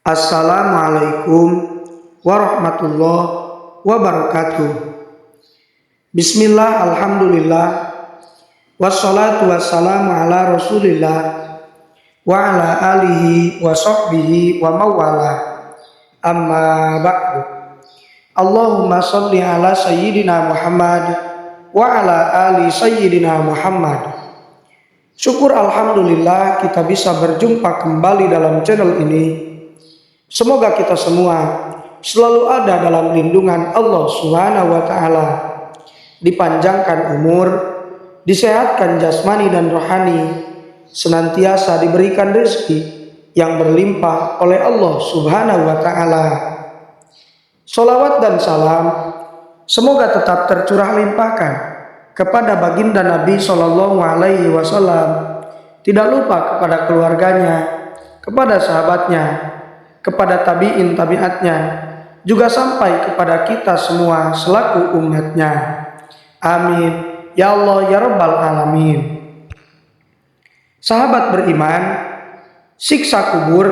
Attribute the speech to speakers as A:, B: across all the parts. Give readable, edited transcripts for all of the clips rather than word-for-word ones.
A: Assalamualaikum warahmatullahi wabarakatuh. Bismillah, alhamdulillah, wassalatu wassalamu ala rasulillah wa ala alihi wa sahbihi wa mawala. Amma ba'du. Allahumma salli ala sayyidina Muhammad wa ala ali sayyidina Muhammad. Syukur alhamdulillah kita bisa berjumpa kembali dalam channel ini. Semoga kita semua selalu ada dalam lindungan Allah Subhanahu wa Ta'ala, dipanjangkan umur, disehatkan jasmani dan rohani, senantiasa diberikan rezeki yang berlimpah oleh Allah Subhanahu wa Ta'ala. Sholawat dan salam semoga tetap tercurah limpahkan kepada baginda Nabi Shallallahu Alaihi Wasallam, tidak lupa kepada keluarganya, kepada sahabatnya, kepada tabi'in tabi'atnya, juga sampai kepada kita semua selaku umatnya. Amin ya Allah ya Rabbal Alamin. Sahabat beriman, siksa kubur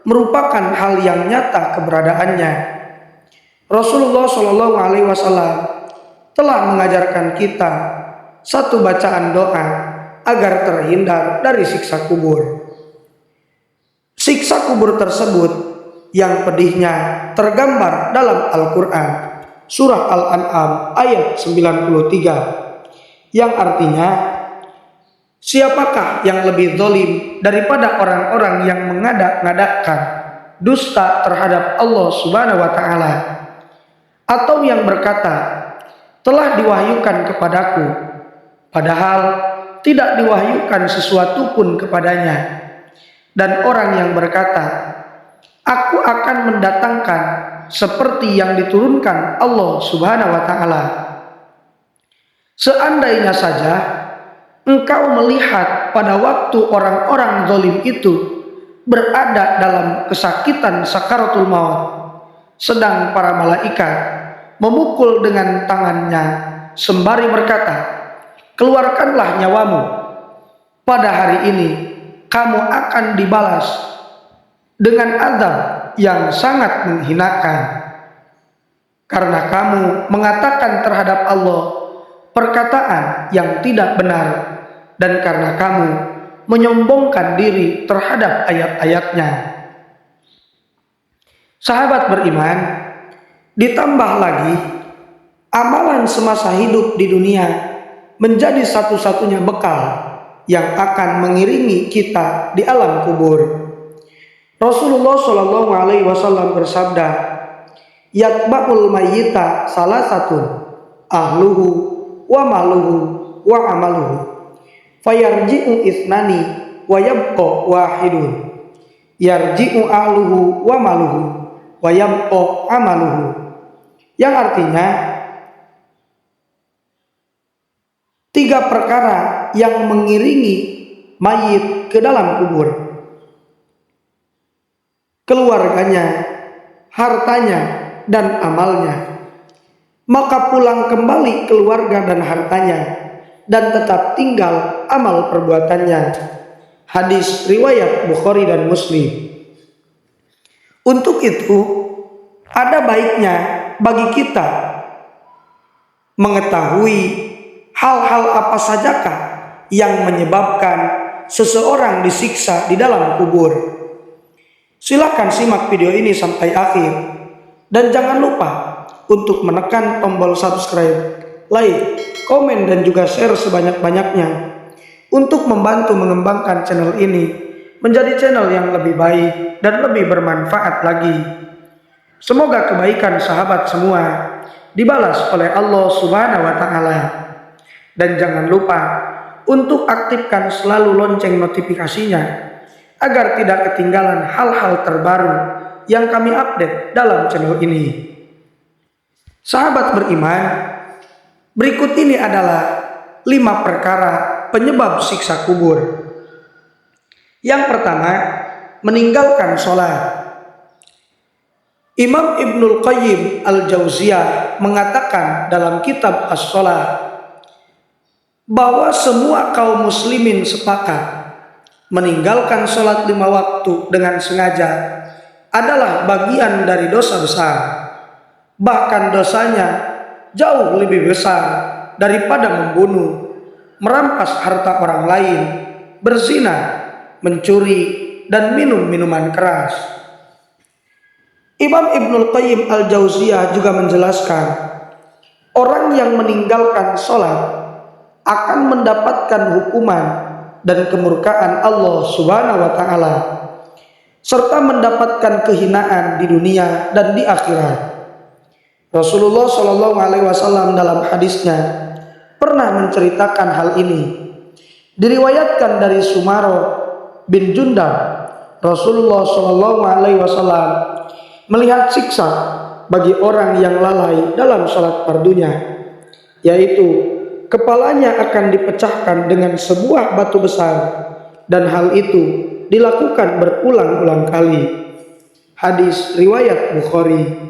A: merupakan hal yang nyata keberadaannya. Rasulullah Shallallahu Alaihi Wasallam telah mengajarkan kita satu bacaan doa agar terhindar dari siksa kubur. Siksa kubur tersebut yang pedihnya tergambar dalam Al-Quran surah Al-An'am ayat 93, yang artinya, siapakah yang lebih zalim daripada orang-orang yang mengadak-ngadakkan dusta terhadap Allah Subhanahu wa Ta'ala, atau yang berkata telah diwahyukan kepadaku padahal tidak diwahyukan sesuatu pun kepadanya, dan orang yang berkata aku akan mendatangkan seperti yang diturunkan Allah Subhanahu wa Ta'ala. Seandainya saja engkau melihat pada waktu orang-orang zalim itu berada dalam kesakitan sakaratul maut, sedang para malaikat memukul dengan tangannya sembari berkata, keluarkanlah nyawamu, pada hari ini kamu akan dibalas dengan azab yang sangat menghinakan, karena kamu mengatakan terhadap Allah perkataan yang tidak benar, dan karena kamu menyombongkan diri terhadap ayat-ayatnya. Sahabat beriman, ditambah lagi amalan semasa hidup di dunia menjadi satu-satunya bekal yang akan mengiringi kita di alam kubur. Rasulullah Shallallahu Alaihi Wasallam bersabda, yatba'ul mayyita salasatun, ahluhu wa maluhu wa amaluhu, fayarji'u isnani wa yabqa wahidun, yarji'u ahluhu wa maluhu wa yabqa amaluhu, yang artinya, tiga perkara yang mengiringi mayit ke dalam kubur: keluarganya, hartanya, dan amalnya. Maka pulang kembali keluarga dan hartanya, dan tetap tinggal amal perbuatannya. Hadis riwayat Bukhari dan Muslim. Untuk itu, ada baiknya bagi kita mengetahui hal-hal apa sajakah yang menyebabkan seseorang disiksa di dalam kubur. Silakan simak video ini sampai akhir, dan jangan lupa untuk menekan tombol subscribe, like, komen, dan juga share sebanyak-banyaknya untuk membantu mengembangkan channel ini menjadi channel yang lebih baik dan lebih bermanfaat lagi. Semoga kebaikan sahabat semua dibalas oleh Allah Subhanahu wa Ta'ala. Dan jangan lupa untuk aktifkan selalu lonceng notifikasinya agar tidak ketinggalan hal-hal terbaru yang kami update dalam channel ini. Sahabat beriman, berikut ini adalah 5 perkara penyebab siksa kubur. Yang pertama, meninggalkan sholat. Imam Ibnul Qayyim Al-Jauziyah mengatakan dalam kitab As-Shalah bahwa semua kaum muslimin sepakat meninggalkan sholat 5 waktu dengan sengaja adalah bagian dari dosa besar. Bahkan dosanya jauh lebih besar daripada membunuh, merampas harta orang lain, berzina, mencuri, dan minum minuman keras. Imam Ibnul Qayyim Al-Jauziyah juga menjelaskan, orang yang meninggalkan sholat akan mendapatkan hukuman dan kemurkaan Allah Subhanahu wa Ta'ala, serta mendapatkan kehinaan di dunia dan di akhirat. Rasulullah Shallallahu Alaihi Wasallam dalam hadisnya pernah menceritakan hal ini. Diriwayatkan dari Sumaro bin Jundab, Rasulullah Shallallahu Alaihi Wasallam melihat siksa bagi orang yang lalai dalam sholat fardunya, yaitu kepalanya akan dipecahkan dengan sebuah batu besar, dan hal itu dilakukan berulang-ulang kali. Hadis riwayat Bukhari.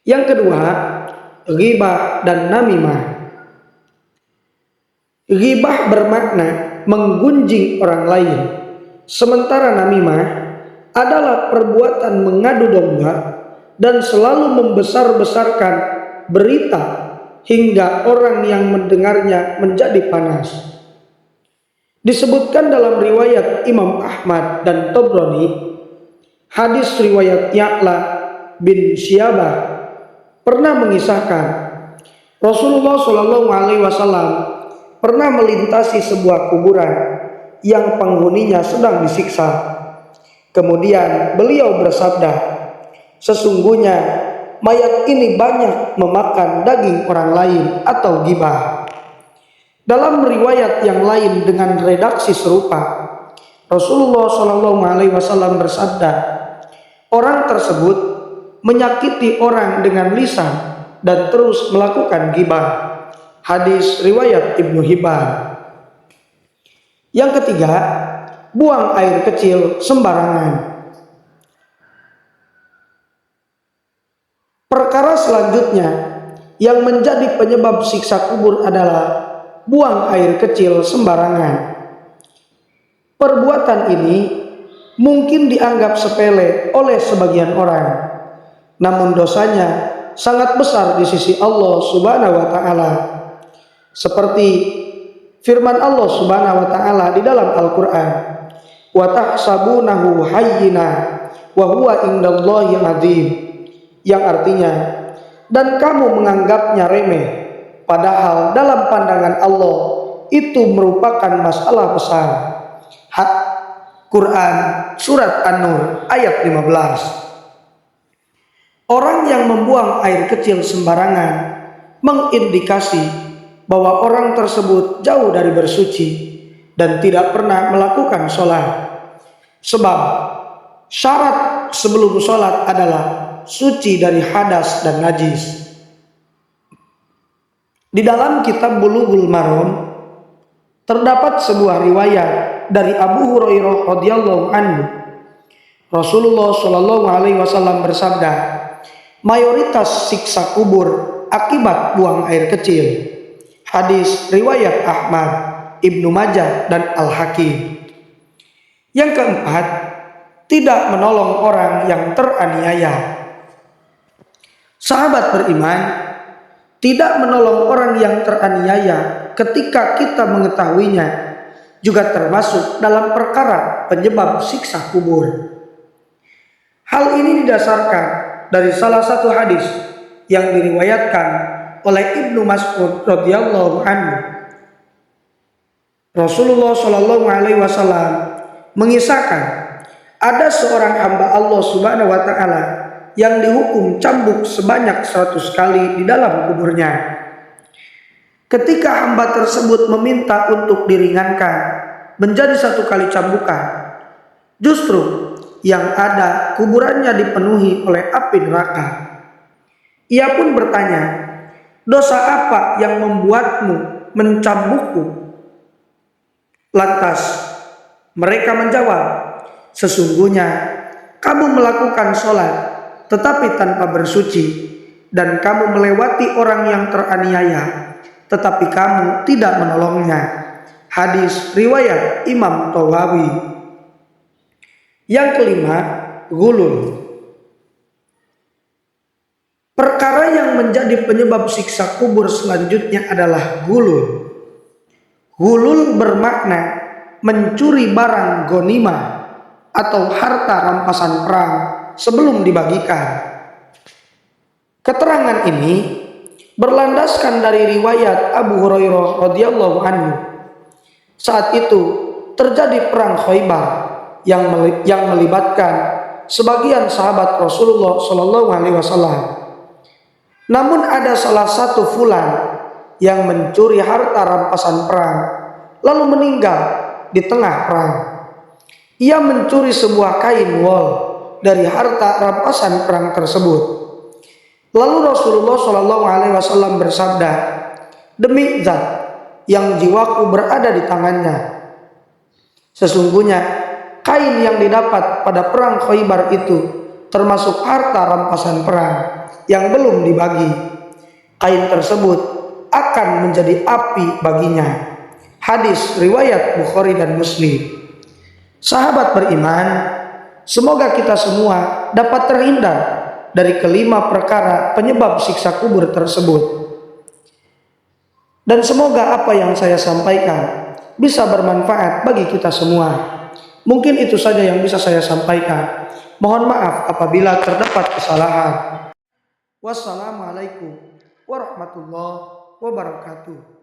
A: Yang kedua, ghibah dan namimah. Ghibah bermakna menggunjing orang lain, sementara namimah adalah perbuatan mengadu domba dan selalu membesar-besarkan berita hingga orang yang mendengarnya menjadi panas. Disebutkan dalam riwayat Imam Ahmad dan Tabrani, hadis riwayat Ya'la bin Syabah pernah mengisahkan Rasulullah Shallallahu Alaihi Wasallam pernah melintasi sebuah kuburan yang penghuninya sedang disiksa. Kemudian beliau bersabda, sesungguhnya mayat ini banyak memakan daging orang lain atau ghibah. Dalam riwayat yang lain dengan redaksi serupa, Rasulullah Shallallahu Alaihi Wasallam bersabda, orang tersebut menyakiti orang dengan lisan dan terus melakukan ghibah. Hadis riwayat Ibnu Hibban. Yang ketiga, buang air kecil sembarangan. Perkara selanjutnya yang menjadi penyebab siksa kubur adalah buang air kecil sembarangan. Perbuatan ini mungkin dianggap sepele oleh sebagian orang, namun dosanya sangat besar di sisi Allah Subhanahu wa Ta'ala. Seperti firman Allah Subhanahu wa Ta'ala di dalam Al-Quran, wa tahsabunahu hayyina wa huwa indallahi azim, yang artinya, dan kamu menganggapnya remeh, padahal dalam pandangan Allah itu merupakan masalah besar. Quran surat An-Nur ayat 15. Orang yang membuang air kecil sembarangan mengindikasi bahwa orang tersebut jauh dari bersuci dan tidak pernah melakukan sholat. Sebab syarat sebelum sholat adalah suci dari hadas dan najis. Di dalam kitab Bulughul Maram terdapat sebuah riwayat dari Abu Hurairah radhiyallahu anhu. Rasulullah Shallallahu Alaihi Wasallam bersabda, mayoritas siksa kubur akibat buang air kecil. Hadis riwayat Ahmad, Ibnu Majah, dan Al-Hakim. Yang keempat, tidak menolong orang yang teraniaya. Sahabat beriman, tidak menolong orang yang teraniaya ketika kita mengetahuinya juga termasuk dalam perkara penyebab siksa kubur. Hal ini didasarkan dari salah satu hadis yang diriwayatkan oleh Ibnu Mas'ud radhiyallahu anhu. Rasulullah Shallallahu Alaihi Wasallam mengisahkan ada seorang hamba Allah Subhanahu Wa Ta'ala yang dihukum cambuk sebanyak 100 kali di dalam kuburnya. Ketika hamba tersebut meminta untuk diringankan menjadi 1 kali cambukan, justru yang ada kuburannya dipenuhi oleh api neraka. Ia pun bertanya, dosa apa yang membuatmu mencambukku? Lantas mereka menjawab, sesungguhnya kamu melakukan sholat tetapi tanpa bersuci, dan kamu melewati orang yang teraniaya tetapi kamu tidak menolongnya. Hadis riwayat Imam Tawawi. Yang kelima, gulul. Perkara yang menjadi penyebab siksa kubur selanjutnya adalah gulul. Gulul bermakna mencuri barang gonimah atau harta rampasan perang sebelum dibagikan. Keterangan ini berlandaskan dari riwayat Abu Hurairah radhiyallahu anhu. Saat itu terjadi perang Khaybar yang melibatkan sebagian sahabat Rasulullah Shallallahu Alaihi Wasallam. Namun ada salah satu fulan yang mencuri harta rampasan perang lalu meninggal di tengah perang. Ia mencuri sebuah kain wol dari harta rampasan perang tersebut. Lalu Rasulullah Shallallahu Alaihi Wasallam bersabda, "Demi Zat yang jiwaku berada di tangannya, sesungguhnya kain yang didapat pada perang Khaybar itu termasuk harta rampasan perang yang belum dibagi. Kain tersebut akan menjadi api baginya." Hadis riwayat Bukhari dan Muslim. Sahabat beriman, semoga kita semua dapat terhindar dari kelima perkara penyebab siksa kubur tersebut. Dan semoga apa yang saya sampaikan bisa bermanfaat bagi kita semua. Mungkin itu saja yang bisa saya sampaikan. Mohon maaf apabila terdapat kesalahan. Wassalamualaikum warahmatullahi wabarakatuh.